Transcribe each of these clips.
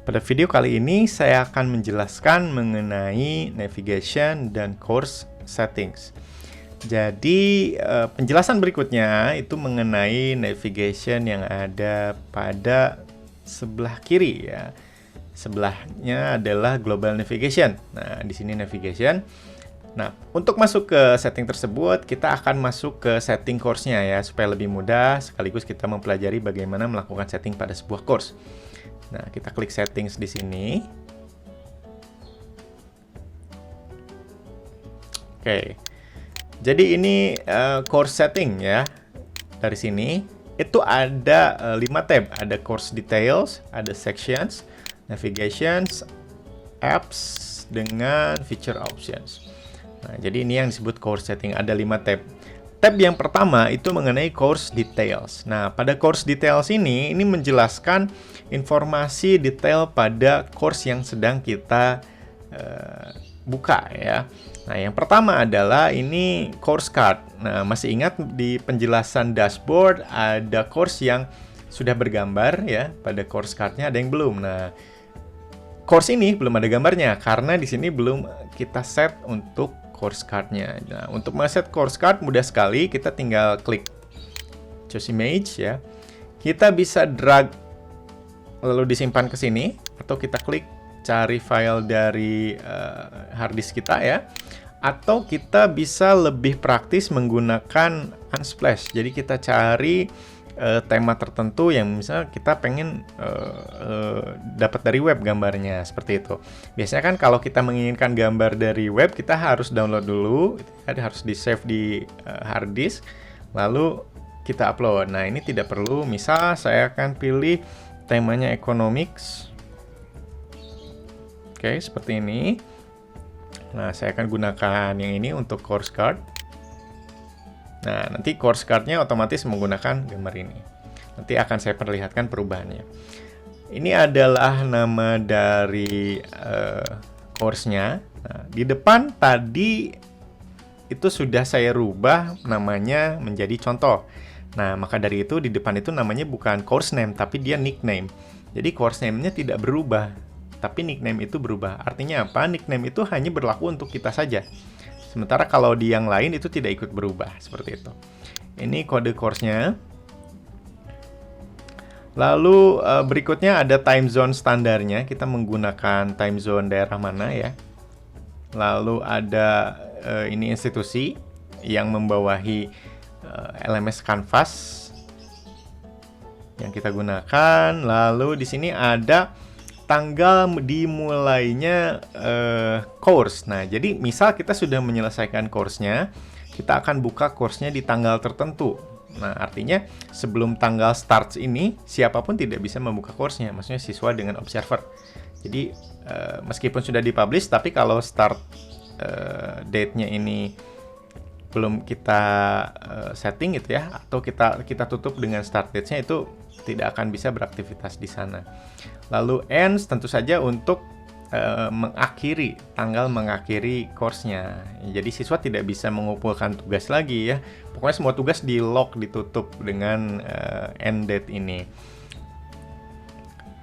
Pada video kali ini saya akan menjelaskan mengenai navigation dan course settings. Jadi penjelasan berikutnya itu mengenai navigation yang ada pada sebelah kiri ya. Sebelahnya adalah global navigation. Nah, di sini navigation. Nah, untuk masuk ke setting tersebut, kita akan masuk ke setting course-nya ya, supaya lebih mudah sekaligus kita mempelajari bagaimana melakukan setting pada sebuah course. Nah, kita klik settings di sini. Oke. Jadi ini course setting ya. Dari sini itu ada 5 tab, ada course details, ada sections, navigations, apps dengan feature options. Nah, jadi ini yang disebut course setting, ada 5 tab. Tab yang pertama itu mengenai course details. Nah, pada course details ini menjelaskan informasi detail pada course yang sedang kita buka ya. Nah, yang pertama adalah ini course card. Nah, masih ingat di penjelasan dashboard ada course yang sudah bergambar ya, pada course card-nya ada yang belum. Nah, course ini belum ada gambarnya karena di sini belum kita set untuk course card-nya. Nah, untuk men-set course card mudah sekali, kita tinggal klik choose image ya. Kita bisa drag lalu disimpan ke sini, atau kita klik cari file dari harddisk kita ya. Atau kita bisa lebih praktis menggunakan Unsplash. Jadi kita cari tema tertentu yang misalnya kita pengen dapat dari web gambarnya, seperti itu. Biasanya kan kalau kita menginginkan gambar dari web, kita harus download dulu, harus di save di harddisk, lalu kita upload. Nah, ini tidak perlu. Misal saya akan pilih temanya economics. Oke, seperti ini. Nah, saya akan gunakan yang ini untuk course card. Nah, nanti course card-nya otomatis menggunakan gambar ini. Nanti akan saya perlihatkan perubahannya. Ini adalah nama dari course-nya. Nah, di depan tadi itu sudah saya rubah namanya menjadi contoh. Nah, maka dari itu di depan itu namanya bukan course name, tapi dia nickname. Jadi course name-nya tidak berubah, tapi nickname itu berubah. Artinya apa? Nickname itu hanya berlaku untuk kita saja. Sementara kalau di yang lain itu tidak ikut berubah, seperti itu. Ini kode course-nya. Lalu berikutnya ada time zone standarnya. Kita menggunakan time zone daerah mana ya. Lalu ada ini institusi yang membawahi LMS Canvas yang kita gunakan. Lalu di sini ada tanggal dimulainya course. Nah, jadi misal kita sudah menyelesaikan course-nya, kita akan buka course-nya di tanggal tertentu. Nah, artinya sebelum tanggal start ini, siapapun tidak bisa membuka course-nya, maksudnya siswa dengan observer. Jadi, meskipun sudah dipublish, tapi kalau start date-nya ini belum kita setting gitu ya, atau kita tutup dengan start date-nya, itu tidak akan bisa beraktivitas di sana. Lalu ends tentu saja untuk tanggal mengakhiri course-nya. Jadi siswa tidak bisa mengumpulkan tugas lagi ya. Pokoknya semua tugas di lock, ditutup dengan end date ini.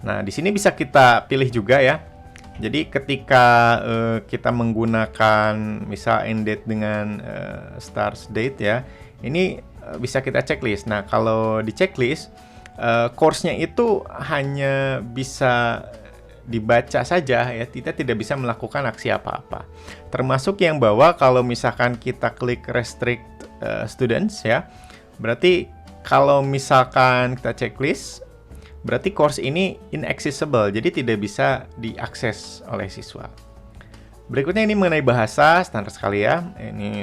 Nah, di sini bisa kita pilih juga ya. Jadi ketika kita menggunakan misal end date dengan start date ya, ini bisa kita checklist. Nah, kalau di checklist, course-nya itu hanya bisa dibaca saja ya, kita tidak bisa melakukan aksi apa-apa. Termasuk yang bawah, kalau misalkan kita klik restrict students ya, berarti kalau misalkan kita checklist, berarti course ini inaccessible, jadi tidak bisa diakses oleh siswa. Berikutnya ini mengenai bahasa, standar sekali ya. Ini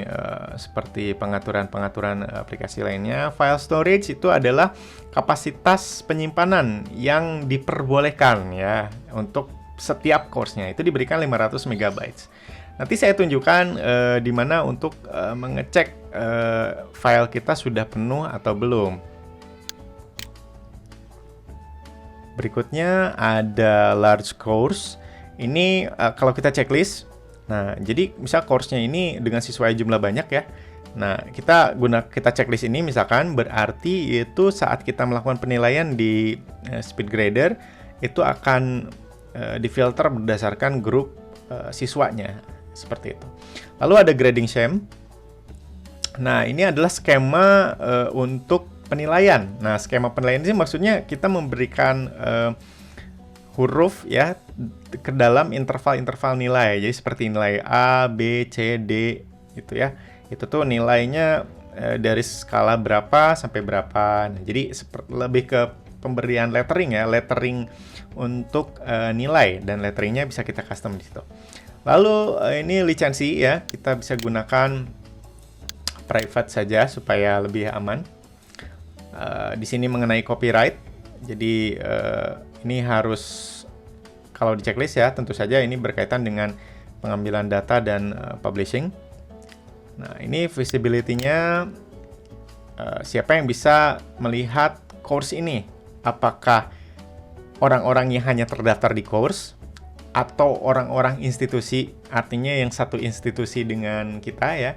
seperti pengaturan-pengaturan aplikasi lainnya. File storage itu adalah kapasitas penyimpanan yang diperbolehkan ya untuk setiap course-nya. Itu diberikan 500 MB. Nanti saya tunjukkan di mana untuk mengecek file kita sudah penuh atau belum. Berikutnya ada large course. Ini kalau kita checklist. Nah, jadi misal course-nya ini dengan siswa jumlah banyak ya. Nah, kita checklist ini misalkan berarti itu saat kita melakukan penilaian di Speedgrader itu akan difilter berdasarkan grup siswanya, seperti itu. Lalu ada grading scheme. Nah, ini adalah skema untuk penilaian. Nah, skema penilaian ini maksudnya kita memberikan huruf ya ke dalam interval-interval nilai. Jadi seperti nilai A, B, C, D gitu ya. Itu tuh nilainya dari skala berapa sampai berapa. Nah, jadi lebih ke pemberian lettering ya, lettering untuk nilai, dan letteringnya bisa kita custom di situ. Lalu ini lisensi ya, kita bisa gunakan private saja supaya lebih aman. Di sini mengenai copyright, jadi ini harus kalau di checklist ya, tentu saja ini berkaitan dengan pengambilan data dan publishing. Nah, ini visibility-nya siapa yang bisa melihat course ini? Apakah orang-orang yang hanya terdaftar di course atau orang-orang institusi, artinya yang satu institusi dengan kita ya.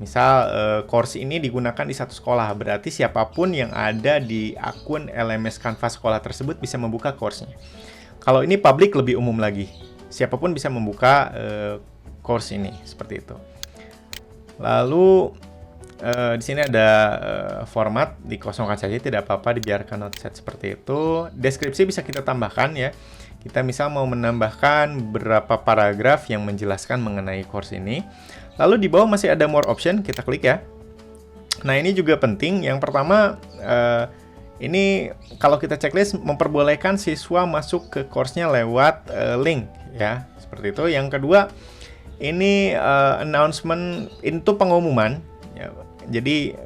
Misal course ini digunakan di satu sekolah, berarti siapapun yang ada di akun LMS Canva sekolah tersebut bisa membuka course-nya. Kalau ini public lebih umum lagi, siapapun bisa membuka course ini, seperti itu. Lalu di sini ada format, dikosongkan saja, tidak apa-apa, dibiarkan not set seperti itu. Deskripsi bisa kita tambahkan ya. Kita misal mau menambahkan beberapa paragraf yang menjelaskan mengenai course ini. Lalu di bawah masih ada more option, kita klik ya. Nah, ini juga penting. Yang pertama, ini kalau kita checklist memperbolehkan siswa masuk ke course-nya lewat link ya, seperti itu. Yang kedua, ini announcement, itu pengumuman ya. Jadi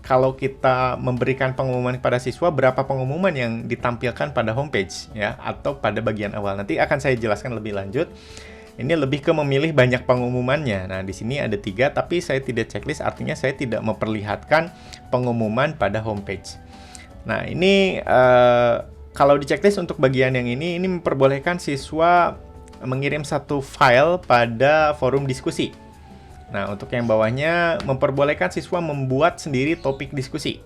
kalau kita memberikan pengumuman kepada siswa, berapa pengumuman yang ditampilkan pada homepage ya, atau pada bagian awal. Nanti akan saya jelaskan lebih lanjut. Ini lebih ke memilih banyak pengumumannya. Nah, di sini ada 3, tapi saya tidak checklist, artinya saya tidak memperlihatkan pengumuman pada homepage. Nah, ini kalau di checklist untuk bagian yang ini memperbolehkan siswa mengirim satu file pada forum diskusi. Nah, untuk yang bawahnya memperbolehkan siswa membuat sendiri topik diskusi.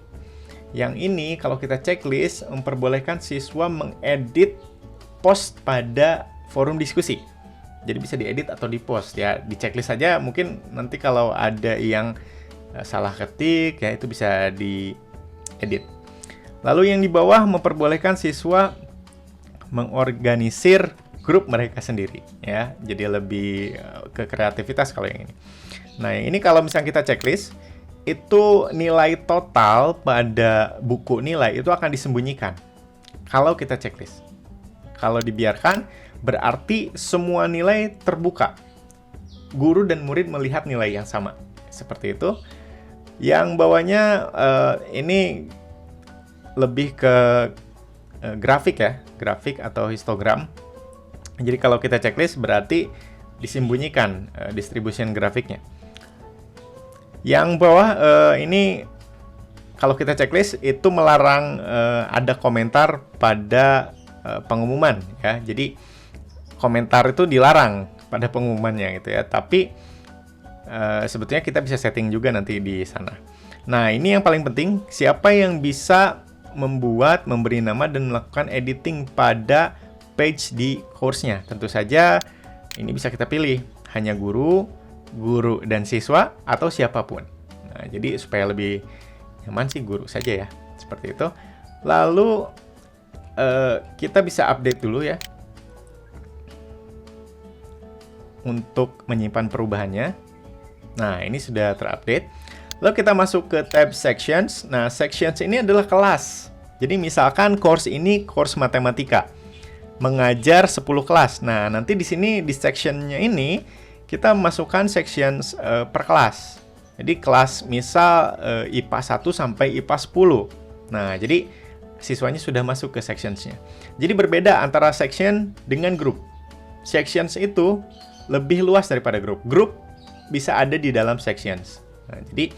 Yang ini kalau kita checklist memperbolehkan siswa mengedit post pada forum diskusi. Jadi bisa diedit atau di-post ya. Di checklist saja, mungkin nanti kalau ada yang salah ketik ya, itu bisa diedit. Lalu yang di bawah memperbolehkan siswa mengorganisir grup mereka sendiri ya. Jadi lebih ke kreativitas kalau yang ini. Nah, ini kalau misalnya kita checklist, itu nilai total pada buku nilai itu akan disembunyikan kalau kita checklist. Kalau dibiarkan, berarti semua nilai terbuka. Guru dan murid melihat nilai yang sama. Seperti itu. Yang bawahnya ini lebih ke grafik ya. Grafik atau histogram. Jadi kalau kita checklist berarti disembunyikan distribution grafiknya. Yang bawah ini kalau kita checklist itu melarang ada komentar pada pengumuman ya. Jadi komentar itu dilarang pada pengumumannya gitu ya. Tapi sebetulnya kita bisa setting juga nanti di sana. Nah, ini yang paling penting, siapa yang bisa membuat, memberi nama dan melakukan editing pada page di course-nya. Tentu saja ini bisa kita pilih hanya guru dan siswa atau siapapun. Nah, jadi supaya lebih nyaman sih guru saja ya. Seperti itu. Lalu kita bisa update dulu ya. Untuk menyimpan perubahannya. Nah, ini sudah terupdate. Lalu kita masuk ke tab sections. Nah, sections ini adalah kelas. Jadi misalkan course ini course matematika. Mengajar 10 kelas. Nah, nanti di sini di sectionnya ini kita masukkan sections per kelas. Jadi kelas misal IPA 1 sampai IPA 10. Nah, jadi siswanya sudah masuk ke sectionsnya. Jadi berbeda antara section dengan grup. Sections itu lebih luas daripada grup. Grup bisa ada di dalam sections. Nah, jadi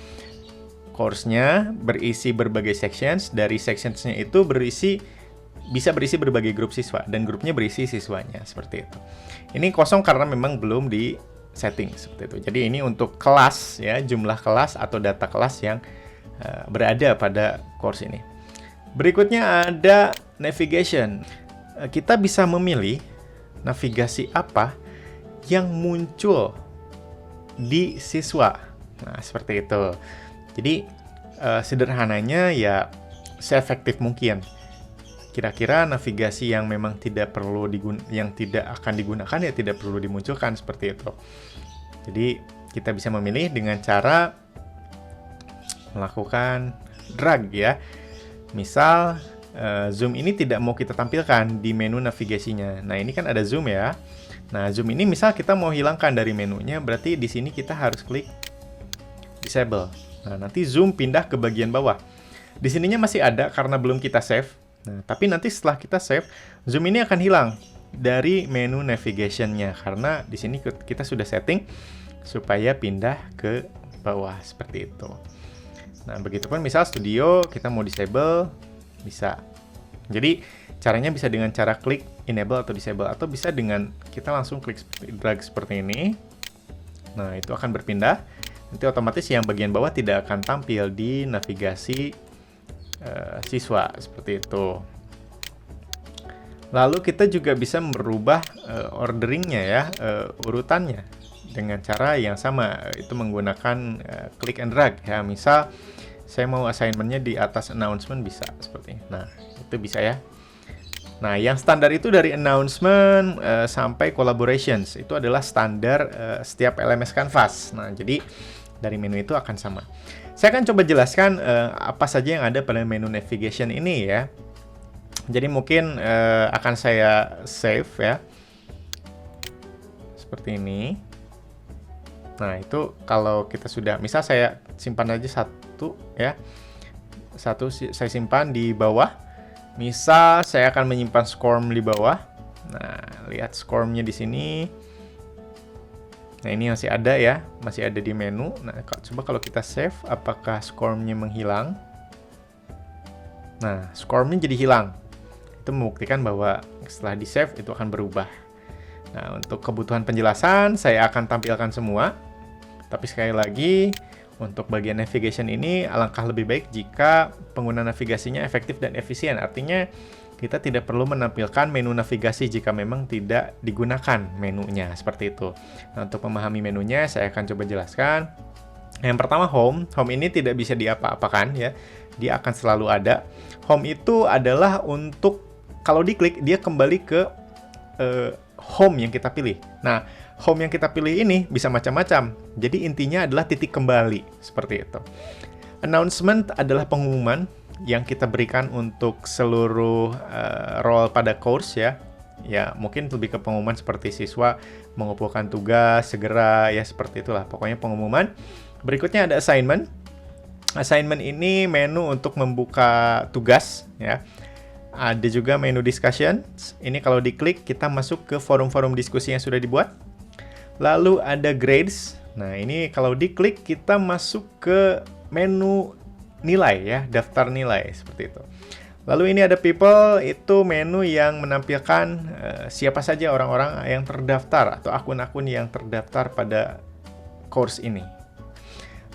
course-nya berisi berbagai sections. Dari sections-nya itu bisa berisi berbagai grup siswa. Dan grupnya berisi siswanya. Seperti itu. Ini kosong karena memang belum di setting. Seperti itu. Jadi ini untuk kelas, ya, jumlah kelas atau data kelas yang berada pada course ini. Berikutnya ada navigation. Kita bisa memilih navigasi apa yang muncul di siswa. Nah, seperti itu. Jadi, sederhananya ya seefektif mungkin. Kira-kira navigasi yang memang tidak akan digunakan ya tidak perlu dimunculkan seperti itu. Jadi, kita bisa memilih dengan cara melakukan drag ya. Misal, zoom ini tidak mau kita tampilkan di menu navigasinya. Nah, ini kan ada zoom ya. Nah, zoom ini misal kita mau hilangkan dari menunya, berarti di sini kita harus klik disable. Nah, nanti zoom pindah ke bagian bawah. Di sininya masih ada karena belum kita save. Nah, tapi nanti setelah kita save, zoom ini akan hilang dari menu navigation-nya karena di sini kita sudah setting supaya pindah ke bawah seperti itu. Nah, begitupun misal studio kita mau disable, bisa. Jadi, caranya bisa dengan cara klik enable atau disable, atau bisa dengan kita langsung klik drag seperti ini. Nah, itu akan berpindah. Nanti otomatis yang bagian bawah tidak akan tampil di navigasi siswa, seperti itu. Lalu kita juga bisa merubah orderingnya ya, urutannya dengan cara yang sama, itu menggunakan click and drag ya. Misal saya mau assignment-nya di atas announcement, bisa seperti ini. Nah, itu bisa ya. Nah, yang standar itu dari announcement sampai collaborations, itu adalah standar setiap LMS Canvas. Nah, jadi dari menu itu akan sama. Saya akan coba jelaskan apa saja yang ada pada menu navigation ini ya. Jadi mungkin akan saya save ya. Seperti ini. Nah, itu kalau kita sudah, misal saya simpan aja satu ya. Satu saya simpan di bawah. Misal saya akan menyimpan SCORM di bawah. Nah, lihat SCORM-nya di sini. Nah, ini masih ada ya, masih ada di menu. Nah, coba kalau kita save, apakah SCORM-nya menghilang? Nah, SCORM-nya jadi hilang. Itu membuktikan bahwa setelah di save itu akan berubah. Nah, untuk kebutuhan penjelasan, saya akan tampilkan semua. Tapi sekali lagi, untuk bagian navigation ini, alangkah lebih baik jika pengguna navigasinya efektif dan efisien. Artinya, kita tidak perlu menampilkan menu navigasi jika memang tidak digunakan menunya, seperti itu. Nah, untuk memahami menunya, saya akan coba jelaskan. Yang pertama, home. Home ini tidak bisa diapa-apakan ya. Dia akan selalu ada. Home itu adalah untuk, kalau diklik, dia kembali ke home yang kita pilih. Nah, home yang kita pilih ini bisa macam-macam. Jadi intinya adalah titik kembali, seperti itu. Announcement adalah pengumuman yang kita berikan untuk seluruh role pada course ya. Ya, mungkin lebih ke pengumuman seperti siswa mengumpulkan tugas segera ya, seperti itulah. Pokoknya pengumuman. Berikutnya ada assignment. Assignment ini menu untuk membuka tugas ya. Ada juga menu discussion. Ini kalau diklik kita masuk ke forum-forum diskusi yang sudah dibuat. Lalu ada grades. Nah, ini kalau diklik kita masuk ke menu nilai ya, daftar nilai seperti itu. Lalu ini ada people, itu menu yang menampilkan siapa saja orang-orang yang terdaftar atau akun-akun yang terdaftar pada course ini.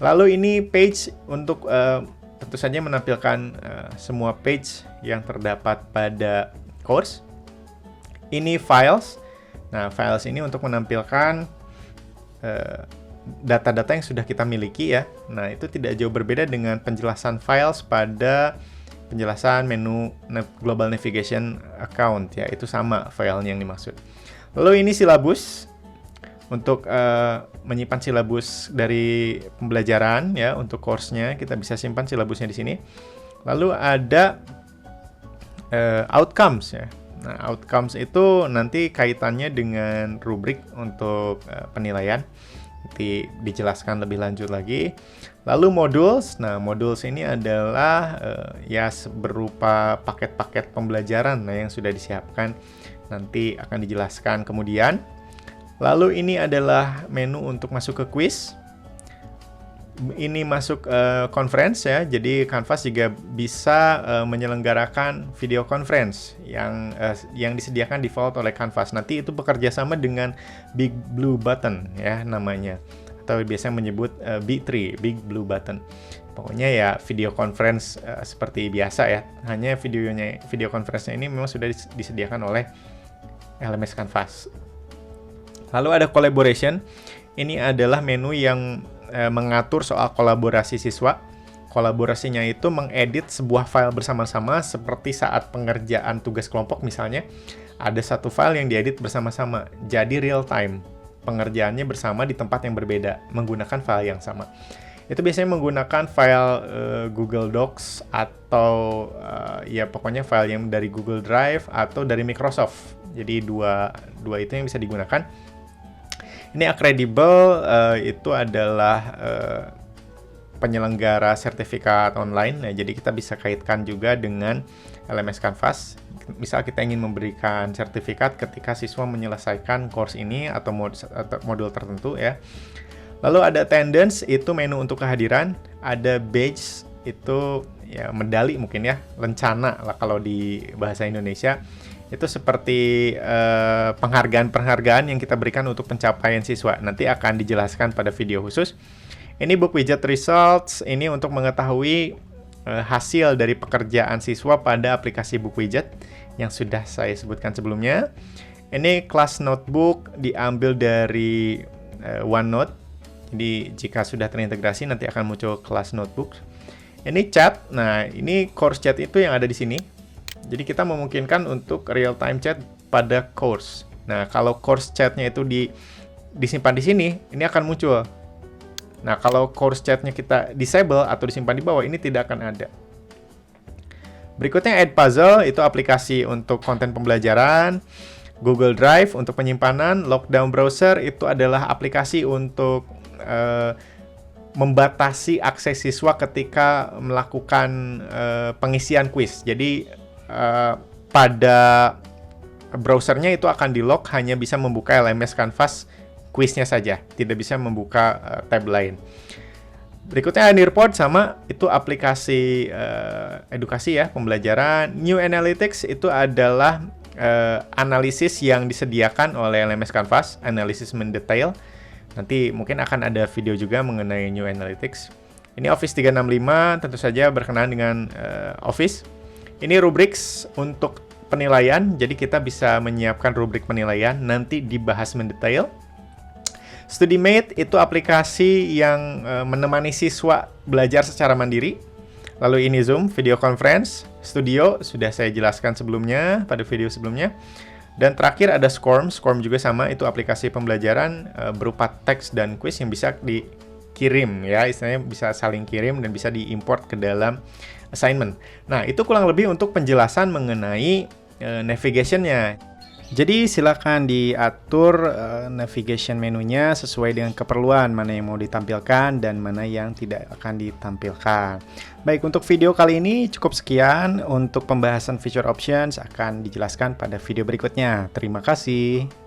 Lalu ini page untuk tentu saja menampilkan semua page yang terdapat pada course. Ini files. Nah, files ini untuk menampilkan data-data yang sudah kita miliki ya. Nah, itu tidak jauh berbeda dengan penjelasan files pada penjelasan menu Global Navigation Account ya. Itu sama filenya yang dimaksud. Lalu ini silabus untuk menyimpan silabus dari pembelajaran ya, untuk course-nya kita bisa simpan silabusnya di sini. Lalu ada outcomes ya. Nah, outcomes itu nanti kaitannya dengan rubrik untuk penilaian. Nanti dijelaskan lebih lanjut lagi. Lalu modules. Nah, modules ini adalah ya berupa paket-paket pembelajaran yang sudah disiapkan. Nanti akan dijelaskan kemudian. Lalu ini adalah menu untuk masuk ke quiz. Ini masuk conference ya. Jadi Canvas juga bisa menyelenggarakan video conference yang disediakan default oleh Canvas. Nanti itu bekerja sama dengan Big Blue Button ya namanya. Atau biasanya menyebut B3, Big Blue Button. Pokoknya ya video conference seperti biasa ya. Hanya video conference-nya ini memang sudah disediakan oleh LMS Canvas. Lalu ada collaboration. Ini adalah menu yang mengatur soal kolaborasi siswa. Kolaborasinya itu mengedit sebuah file bersama-sama seperti saat pengerjaan tugas kelompok misalnya. Ada satu file yang diedit bersama-sama. Jadi real time. Pengerjaannya bersama di tempat yang berbeda menggunakan file yang sama. Itu biasanya menggunakan file Google Docs atau ya pokoknya file yang dari Google Drive atau dari Microsoft. Jadi dua itu yang bisa digunakan. Ini Accredible itu adalah penyelenggara sertifikat online. Nah, jadi kita bisa kaitkan juga dengan LMS Canvas. Misal kita ingin memberikan sertifikat ketika siswa menyelesaikan course ini atau modul tertentu ya. Lalu ada attendance, itu menu untuk kehadiran. Ada badge, itu ya medali mungkin ya, lencana lah kalau di bahasa Indonesia. Itu seperti penghargaan-penghargaan yang kita berikan untuk pencapaian siswa. Nanti akan dijelaskan pada video khusus. Ini book widget results, ini untuk mengetahui hasil dari pekerjaan siswa pada aplikasi book widget yang sudah saya sebutkan sebelumnya. Ini class notebook diambil dari OneNote. Jadi jika sudah terintegrasi nanti akan muncul class notebook. Ini chat. Nah, ini course chat itu yang ada di sini. Jadi kita memungkinkan untuk real time chat pada course. Nah, kalau course chatnya itu disimpan di sini, ini akan muncul. Nah, kalau course chatnya kita disable atau disimpan di bawah, ini tidak akan ada. Berikutnya Edpuzzle, itu aplikasi untuk konten pembelajaran. Google Drive untuk penyimpanan. Lockdown Browser itu adalah aplikasi untuk membatasi akses siswa ketika melakukan pengisian kuis. Jadi pada browsernya itu akan di-lock, hanya bisa membuka LMS Canvas kuisnya saja, tidak bisa membuka tab lain. Berikutnya Nearpod, sama, itu aplikasi edukasi ya, pembelajaran. New Analytics itu adalah analisis yang disediakan oleh LMS Canvas, analisis mendetail. Nanti mungkin akan ada video juga mengenai New Analytics. Ini Office 365, tentu saja berkenaan dengan Office. Ini Rubrics untuk penilaian, jadi kita bisa menyiapkan rubrik penilaian, nanti dibahas mendetail. StudyMate itu aplikasi yang menemani siswa belajar secara mandiri. Lalu ini Zoom, video conference. Studio, sudah saya jelaskan sebelumnya, pada video sebelumnya. Dan terakhir ada Scorm. Scorm juga sama, itu aplikasi pembelajaran berupa teks dan quiz yang bisa dikirim ya, istilahnya bisa saling kirim dan bisa diimport ke dalam assignment. Nah, itu kurang lebih untuk penjelasan mengenai navigation-nya. Jadi silakan diatur navigation menunya sesuai dengan keperluan, mana yang mau ditampilkan dan mana yang tidak akan ditampilkan. Baik, untuk video kali ini cukup sekian. Untuk pembahasan feature options akan dijelaskan pada video berikutnya. Terima kasih.